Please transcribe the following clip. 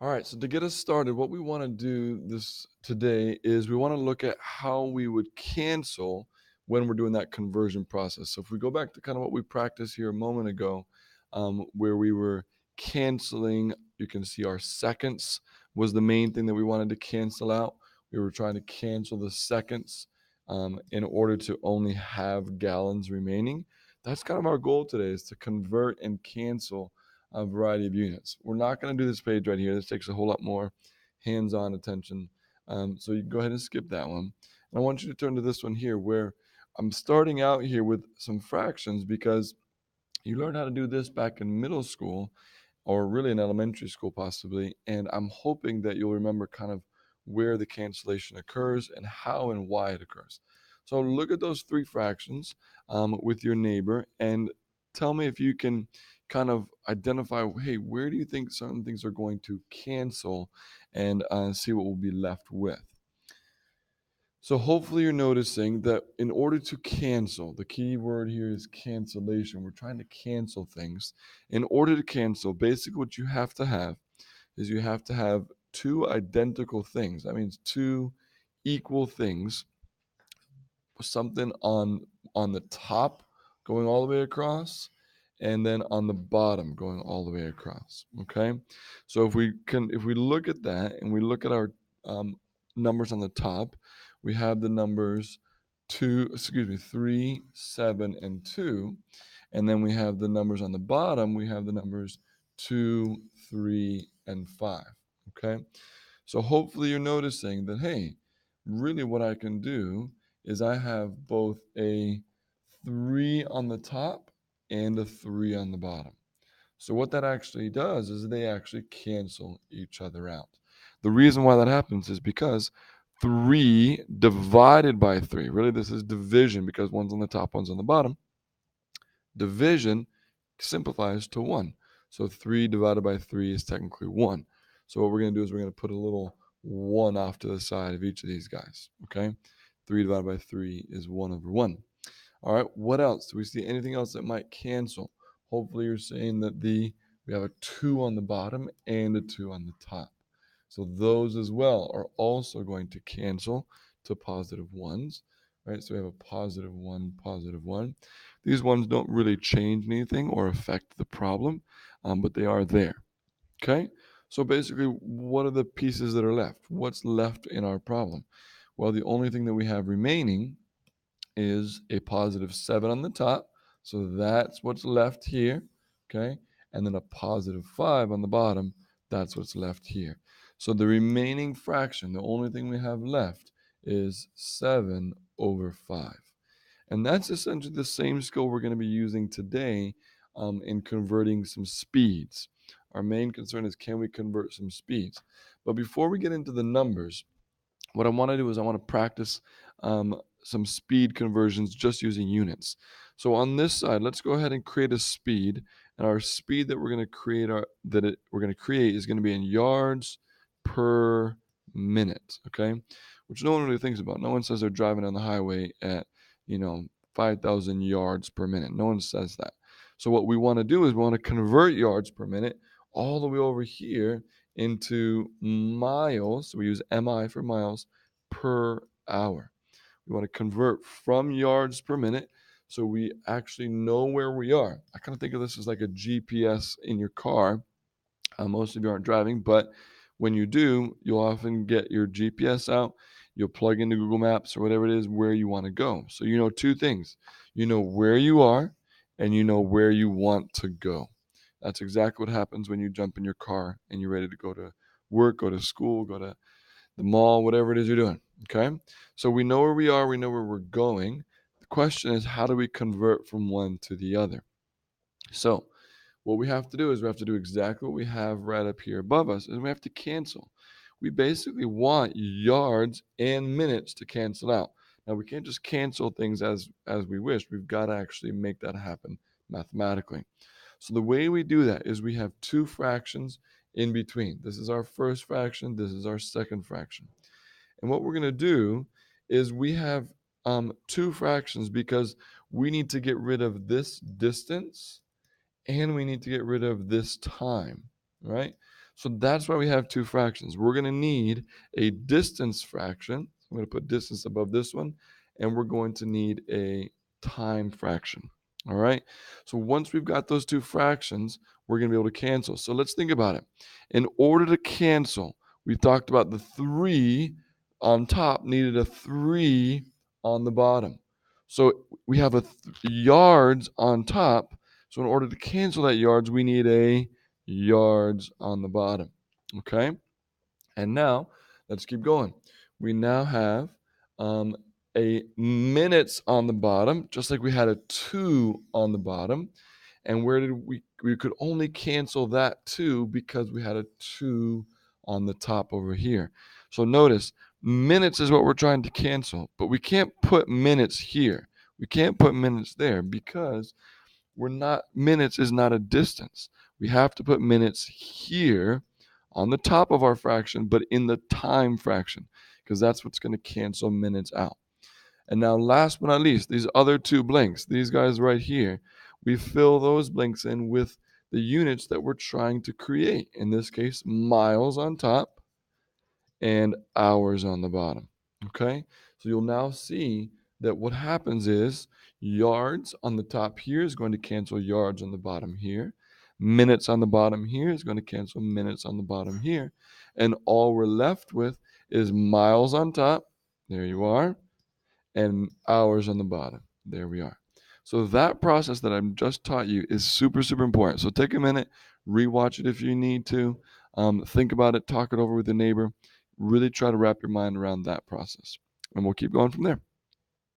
All right, so to get us started, what we want to do this today is we want to look at how we would cancel when we're doing that conversion process. So if we go back to kind of what we practiced here a moment ago, where we were canceling, you can see our seconds was the main thing that we wanted to cancel out. We were trying to cancel the seconds in order to only have gallons remaining. That's kind of our goal today, is to convert and cancel a variety of units. We're not going to do this page right here. This takes a whole lot more hands-on attention. So you can go ahead and skip that one. And I want you to turn to this one here, where I'm starting out here with some fractions because you learned how to do this back in middle school, or really in elementary school possibly. And I'm hoping that you'll remember kind of where the cancellation occurs and how and why it occurs. So look at those three fractions with your neighbor and tell me if you can kind of identify, hey, where do you think certain things are going to cancel, and see what we'll be left with. So hopefully you're noticing that in order to cancel, the key word here is cancellation. We're trying to cancel things. In order to cancel, basically what you have to have is you have to have two identical things. That means two equal things, something on the top going all the way across, and then on the bottom going all the way across. Okay, so if we look at that and we look at our um, numbers on the top, we have the numbers 3, 7, and 2, and then we have the numbers on the bottom. We have the numbers 2, 3, and 5. Okay, so hopefully you're noticing that, hey, really what I can do is I have both a 3 on the top and a 3 on the bottom. So what that actually does is they actually cancel each other out. The reason why that happens is because 3 divided by 3, really this is division because one's on the top, one's on the bottom. Division simplifies to 1. So 3 divided by 3 is technically 1. So what we're going to do is we're going to put a little 1 off to the side of each of these guys. Okay? 3 divided by 3 is 1 over 1. All right, what else? Do we see anything else that might cancel? Hopefully you're saying that we have a 2 on the bottom and a 2 on the top. So those as well are also going to cancel to positive ones, right? So we have a positive 1, positive 1. These ones don't really change anything or affect the problem, but they are there, okay? So basically, what are the pieces that are left? What's left in our problem? Well, the only thing that we have remaining is a positive 7 on the top. So that's what's left here. Okay. And then a positive 5 on the bottom. That's what's left here. So the remaining fraction, the only thing we have left, is 7 over 5. And that's essentially the same skill we're going to be using today in converting some speeds. Our main concern is, can we convert some speeds? But before we get into the numbers, what I want to do is I want to practice some speed conversions just using units. So on this side, let's go ahead and create a speed, and our speed that we're going to create is going to be in yards per minute. Okay, which no one really thinks about. No one says they're driving on the highway at 5,000 yards per minute. No one says that. So what we want to do is we want to convert yards per minute all the way over here into miles. So we use MI for miles per hour. We want to convert from yards per minute so we actually know where we are. I kind of think of this as like a GPS in your car. Most of you aren't driving, but when you do, you'll often get your GPS out. You'll plug into Google Maps or whatever it is where you want to go. So you know two things. You know where you are and you know where you want to go. That's exactly what happens when you jump in your car and you're ready to go to work, go to school, go to the mall, whatever it is you're doing. Okay. So we know where we are, we know where we're going. The question is, how do we convert from one to the other? So what we have to do is we have to do exactly what we have right up here above us, and we have to cancel. We basically want yards and minutes to cancel out. Now we can't just cancel things as we wish. We've got to actually make that happen mathematically. So the way we do that is we have two fractions in between. This is our first fraction, this is our second fraction. And what we're going to do is we have two fractions because we need to get rid of this distance and we need to get rid of this time, right? So that's why we have two fractions. We're going to need a distance fraction. I'm going to put distance above this one, and we're going to need a time fraction. All right. So once we've got those two fractions, we're going to be able to cancel. So let's think about it. In order to cancel, we talked about the 3 on top needed a 3 on the bottom. So we have a yards on top. So in order to cancel that yards, we need a yards on the bottom. Okay. And now let's keep going. We now have a minutes on the bottom, just like we had a 2 on the bottom. And where did we could only cancel that 2 because we had a 2 on the top over here. So notice minutes is what we're trying to cancel, but we can't put minutes here. We can't put minutes there because minutes is not a distance. We have to put minutes here on the top of our fraction, but in the time fraction, because that's what's going to cancel minutes out. And now, last but not least, these other two blanks, these guys right here, we fill those blanks in with the units that we're trying to create. In this case, miles on top and hours on the bottom. Okay, so you'll now see that what happens is yards on the top here is going to cancel yards on the bottom here. Minutes on the bottom here is going to cancel minutes on the bottom here. And all we're left with is miles on top. There you are. And hours on the bottom. There we are. So that process that I've just taught you is super, super important. So take a minute, rewatch it if you need to. Think about it, talk it over with a neighbor. Really try to wrap your mind around that process. And we'll keep going from there.